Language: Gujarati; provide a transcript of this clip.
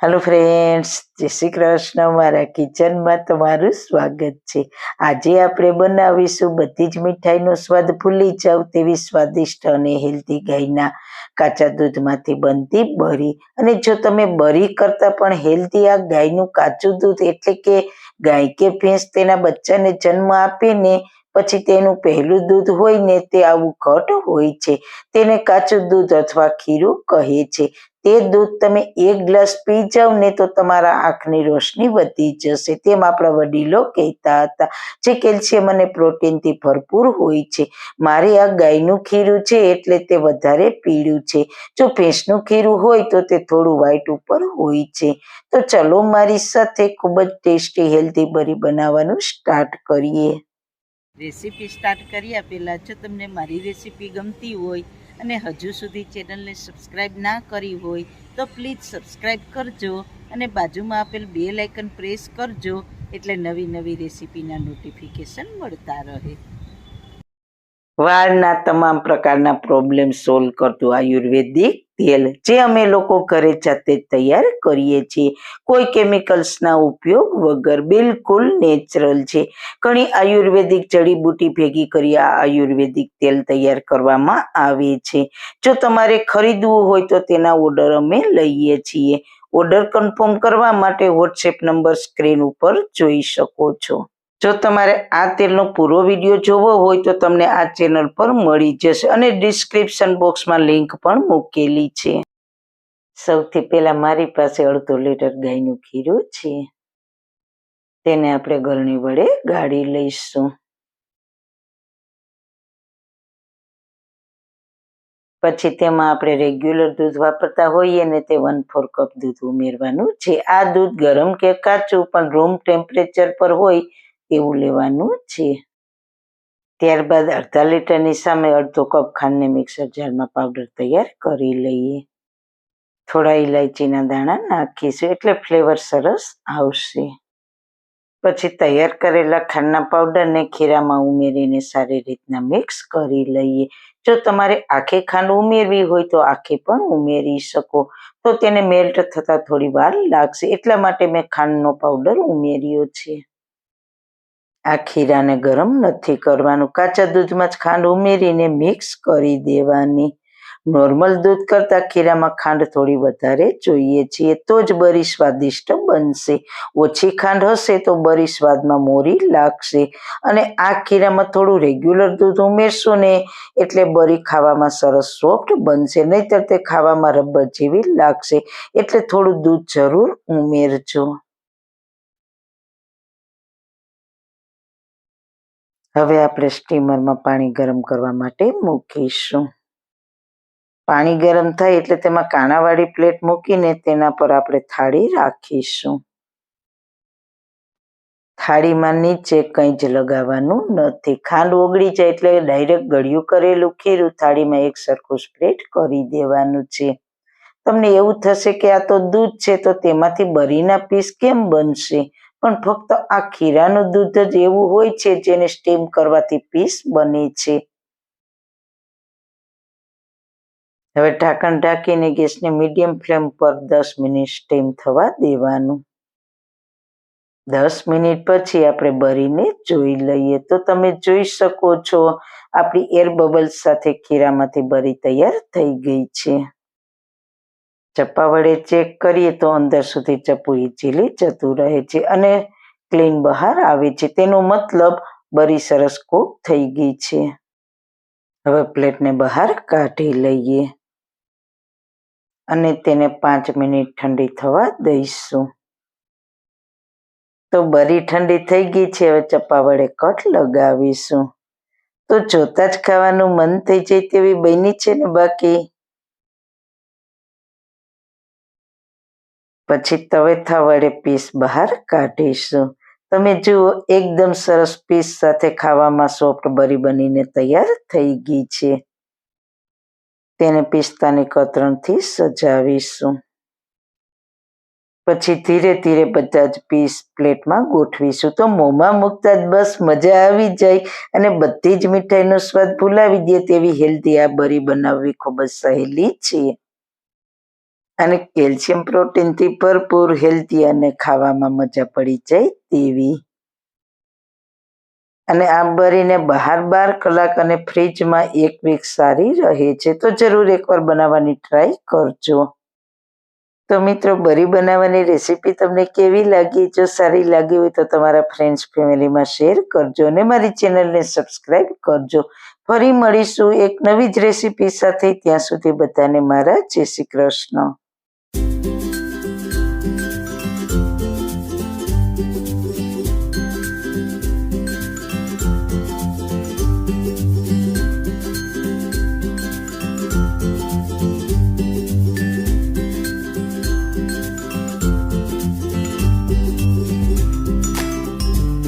હેલો ફ્રેન્ડ્સ, જય શ્રી કૃષ્ણ. મારા કિચનમાં તમારું સ્વાગત છે. આજે આપણે બનાવીશું બધી જ મીઠાઈનો સ્વાદ ભૂલી જાવ તેવી સ્વાદિષ્ટ અને હેલ્ધી ગાયના કાચા દૂધમાંથી બનતી બરી. અને જો તમે બરી કરતાં પણ હેલ્ધી આ ગાયનું કાચું દૂધ એટલે કે ગાય કે ભેંસ તેના બચ્ચાને જન્મ આપે ને પછી તેનું પહેલું દૂધ હોય ને તે આવું ઘટ હોય છે, તેને કાચું દૂધ અથવા ખીરું કહે છે. તે દૂધ તમે એક ગ્લાસ પી જાવ ને તો તમારા આંખની રોશની વધી જશે, તેમ આપણા વડીલો કહેતા હતા. જે કેલ્શિયમ અને પ્રોટીનથી ભરપૂર હોય છે. મારે આ ગાયનું ખીરું છે એટલે તે વધારે પીળું છે. જો ભેંસનું ખીરું હોય તો તે થોડું વ્હાઈટ ઉપર હોય છે. તો ચલો મારી સાથે ખૂબ જ ટેસ્ટી હેલ્ધી બરી બનાવવાનું સ્ટાર્ટ કરીએ. રેસીપી સ્ટાર્ટ કર્યા પહેલાં જો તમને મારી રેસીપી ગમતી હોય અને હજુ સુધી ચેનલને સબસ્ક્રાઈબ ના કરી હોય તો પ્લીઝ સબસ્ક્રાઈબ કરજો અને બાજુમાં આપેલ બેલ આઇકન પ્રેસ કરજો એટલે નવી નવી રેસીપીના નોટિફિકેશન મળતા રહે. વાળના તમામ પ્રકારના પ્રોબ્લેમ સોલ્વ કરતું આયુર્વેદિક તેલ જે અમે લોકો ઘરે જાતે તૈયાર કરીએ છીએ, કોઈ કેમિકલ્સના ઉપયોગ વગર, બિલકુલ નેચરલ છે. ઘણી આયુર્વેદિક જડીબુટી ભેગી કરી આ આયુર્વેદિક તેલ તૈયાર કરવામાં આવે છે. જો તમારે ખરીદવું હોય તો તેના ઓર્ડર અમે લઈએ છીએ. ઓર્ડર કન્ફર્મ કરવા માટે વોટ્સએપ નંબર સ્ક્રીન ઉપર જોઈ શકો છો. જો તમારે આ તેલનો પૂરો વિડીયો જોવો હોય તો તમને આ ચેનલ પર મળી જશે અને ડિસ્ક્રિપ્શન બોક્સમાં લિંક પણ મૂકેલી છે. સૌથી પહેલા મારી પાસે 1/2 લીટર ગાયનું ખીરું છે, તેને આપણે ગળણી વડે ગાળી લઈશું. પછી તેમાં આપણે રેગ્યુલર દૂધ વાપરતા હોઈએ ને તે 1/4 કપ દૂધ ઉમેરવાનું છે. આ દૂધ ગરમ કે કાચું પણ રૂમ ટેમ્પરેચર પર હોય એવું લેવાનું છે. ત્યારબાદ 1/2 લીટરની સામે 1/2 કપ ખાંડને મિક્સર જારમાં પાવડર તૈયાર કરી લઈએ. થોડા ઇલાયચીના દાણા નાખીશું એટલે ફ્લેવર સરસ આવશે. પછી તૈયાર કરેલા ખાંડના પાવડરને ખીરામાં ઉમેરીને સારી રીતના મિક્સ કરી લઈએ. જો તમારે આખી ખાંડ ઉમેરવી હોય તો આખી પણ ઉમેરી શકો, તો તેને મેલ્ટ થતાં થોડી વાર લાગશે, એટલા માટે મેં ખાંડનો પાવડર ઉમેર્યો છે. આ ખીરાને ગરમ નથી કરવાનું, કાચા દૂધમાં જ ખાંડ ઉમેરીને મિક્સ કરી દેવાની. નોર્મલ દૂધ કરતાં ખીરામાં ખાંડ થોડી વધારે જોઈએ છીએ તો જ બરી સ્વાદિષ્ટ બનશે. ઓછી ખાંડ હશે તો બરી સ્વાદમાં મોરી લાગશે. અને આ ખીરામાં થોડું રેગ્યુલર દૂધ ઉમેરશો ને એટલે બરી ખાવામાં સરસ સોફ્ટ બનશે, નહીતર તે ખાવામાં રબર જેવી લાગશે. એટલે થોડું દૂધ જરૂર ઉમેરજો. હવે આપણે સ્ટીમરમાં પાણી ગરમ કરવા માટે મૂકીશું. પાણી ગરમ થાય એટલે તેમાં કાણાવાળી પ્લેટ મૂકીને તેના પર આપણે થાળી રાખીશું. થાળીમાં નીચે કંઈ જ લગાવવાનું નથી. ખાંડ ઓગળી જાય એટલે ડાયરેક્ટ ગળ્યું કરેલું ખીરું થાળીમાં એક સરખું સ્પ્રેડ કરી દેવાનું છે. તમને એવું થશે કે આ તો દૂધ છે તો તેમાંથી બરીના પીસ કેમ બનશે, પણ ફક્ત આ ખીરાનું દૂધ જ એવું હોય છે જેને સ્ટીમ કરવાથી પીસ બને છે. હવે ઢાંકણ ઢાંકીને ગેસને મીડિયમ ફ્લેમ પર 10 મિનિટ સ્ટીમ થવા દેવાનું. 10 મિનિટ પછી આપણે બરીને જોઈ લઈએ તો તમે જોઈ શકો છો આપણી એર બબલ્સ સાથે ખીરામાંથી બરી તૈયાર થઈ ગઈ છે. ચપ્પા વડે ચેક કરીએ તો અંદર સુધી ચપ્પુ ઇઝીલી જતું રહે છે અને ક્લીન બહાર આવે છે, તેનો મતલબ બરી સરસ કૂક થઈ ગઈ છે. હવે પ્લેટને બહાર કાઢી લઈએ અને તેને 5 મિનિટ ઠંડી થવા દઈશું. તો બરી ઠંડી થઈ ગઈ છે. હવે ચપ્પા વડે કટ લગાવીશું તો જોતા જ ખાવાનું મન થઈ જાય તેવી બની છે ને બાકી. પછી તવેથા વડે પીસ બહાર કાઢીશું. તમે જુઓ એકદમ સરસ પીસ સાથે ખાવામાં સોફ્ટ બરી બનીને તૈયાર થઈ ગઈ છે. તેને પિસ્તાની કતરણથી સજાવીશું. પછી ધીરે ધીરે બધા જ પીસ પ્લેટમાં ગોઠવીશું. તો મોંમાં મૂકતા જ બસ મજા આવી જાય અને બધી જ મીઠાઈનો સ્વાદ ભૂલાવી દે તેવી હેલ્ધી આ બરી બનાવવી ખૂબ જ સહેલી છે અને કેલ્શિયમ પ્રોટીનથી ભરપૂર હેલ્ધી અને ખાવામાં મજા પડી જાય તેવી. અને આ બરીને બહાર 12 કલાક અને ફ્રીજમાં 1 વીક સારી રહે છે. તો જરૂર એકવાર બનાવવાની ટ્રાય કરજો. તો મિત્રો, બરી બનાવવાની રેસીપી તમને કેવી લાગી? જો સારી લાગી હોય તો તમારા ફ્રેન્ડ્સ ફેમિલીમાં શેર કરજો અને મારી ચેનલને સબસ્ક્રાઈબ કરજો. ફરી મળીશું એક નવી જ રેસીપી સાથે. ત્યાં સુધી બધાને મારા જય શ્રી કૃષ્ણ.